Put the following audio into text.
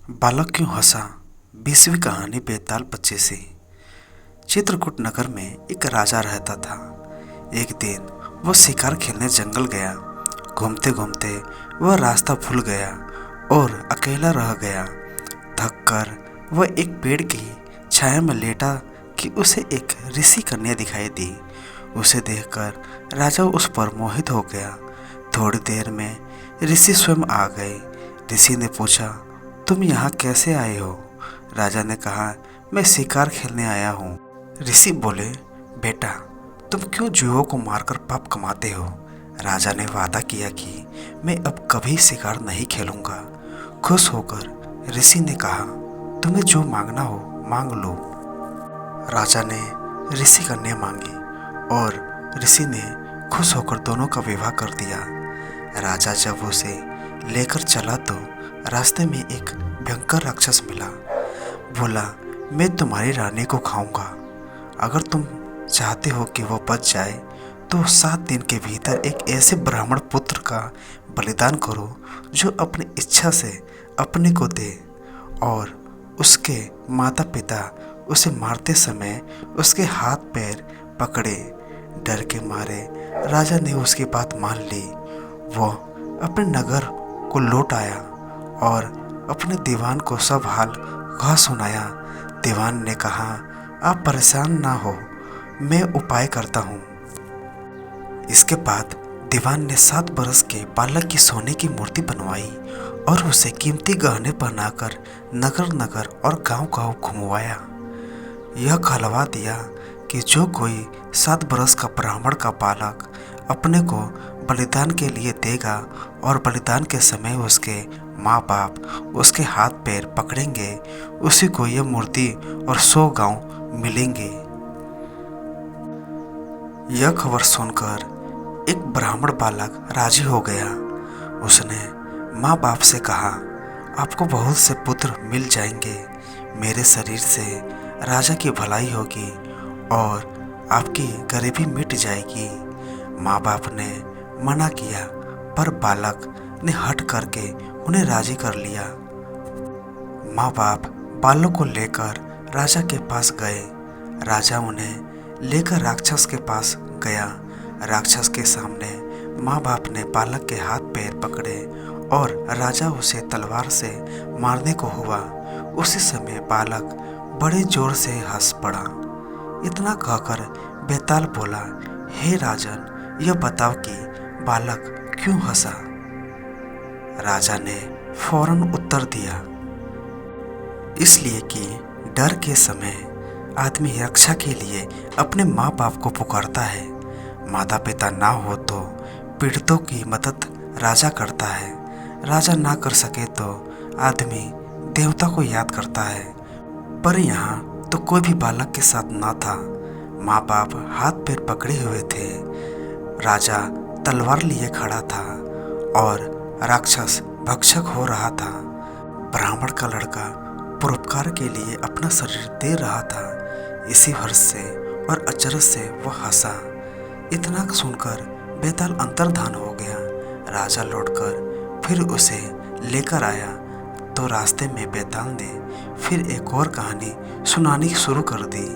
बालक क्यों हंसा। 20वीं कहानी बेताल बच्चे से। चित्रकूट नगर में एक राजा रहता था। एक दिन वह शिकार खेलने जंगल गया। घूमते घूमते वह रास्ता भूल गया और अकेला रह गया। थक कर वह एक पेड़ की छाया में लेटा कि उसे एक ऋषि कन्या दिखाई दी। उसे देखकर राजा उस पर मोहित हो गया। थोड़ी देर में ऋषि स्वयं आ गए। ऋषि ने पूछा, तुम यहाँ कैसे आए हो। राजा ने कहा, मैं शिकार खेलने आया हूँ। ऋषि बोले, बेटा तुम क्यों जीवों को मारकर पाप कमाते हो। राजा ने वादा किया कि मैं अब कभी शिकार नहीं खेलूंगा। खुश होकर ऋषि ने कहा, तुम्हें जो मांगना हो मांग लो। राजा ने ऋषि कन्या मांगी और ऋषि ने खुश होकर दोनों का विवाह कर दिया। राजा जब उसे लेकर चला तो रास्ते में एक भयंकर राक्षस मिला। बोला, मैं तुम्हारी रानी को खाऊंगा। अगर तुम चाहते हो कि वो बच जाए तो 7 दिन के भीतर एक ऐसे ब्राह्मण पुत्र का बलिदान करो जो अपनी इच्छा से अपने को दे। और उसके माता पिता उसे मारते समय उसके हाथ पैर पकड़े। डर के मारे राजा ने उसकी बात मान ली। वह अपने नगर को लौट आया और अपने दीवान को सब हाल कहा सुनाया। दीवान ने कहा, आप परेशान ना हो, मैं उपाय करता हूँ। इसके बाद दीवान ने 7 बरस के बालक की सोने की मूर्ति बनवाई और उसे कीमती गहने पहनाकर नगर नगर और गांव गांव घुमवाया। यह कहलवा दिया कि जो कोई 7 बरस का ब्राह्मण का बालक अपने को बलिदान के लिए देगा और बलिदान के समय उसके माँ बाप उसके हाथ पैर पकड़ेंगे, उसी को यह मूर्ति और 100 गांव मिलेंगे। यह खबर सुनकर एक ब्राह्मण बालक राजी हो गया। उसने माँ बाप से कहा, आपको बहुत से पुत्र मिल जाएंगे। मेरे शरीर से राजा की भलाई होगी और आपकी गरीबी मिट जाएगी। माँ बाप ने मना किया पर बालक ने हट करके उन्हें राजी कर लिया। माँ बाप बालक को लेकर राजा के पास गए। राजा उन्हें लेकर राक्षस के पास गया। राक्षस के सामने माँ बाप ने बालक के हाथ पैर पकड़े और राजा उसे तलवार से मारने को हुआ। उसी समय बालक बड़े जोर से हंस पड़ा। इतना कहकर बेताल बोला, हे राजन, यह बताओ कि बालक क्यों हंसा। राजा ने फौरन उत्तर दिया, इसलिए कि डर के समय आदमी रक्षा के लिए अपने माँ बाप को पुकारता है। माता पिता ना हो तो पीड़ितों की मदद राजा करता है। राजा ना कर सके तो आदमी देवता को याद करता है। पर यहाँ तो कोई भी बालक के साथ ना था। माँ बाप हाथ पैर पकड़े हुए थे। राजा तलवार लिए खड़ा था और राक्षस भक्षक हो रहा था। ब्राह्मण का लड़का परोपकार के लिए अपना शरीर दे रहा था। इसी हर्ष से और अचरज से वह हंसा। इतना सुनकर बेताल अंतर्धान हो गया। राजा लौटकर फिर उसे लेकर आया तो रास्ते में बेताल ने फिर एक और कहानी सुनानी शुरू कर दी।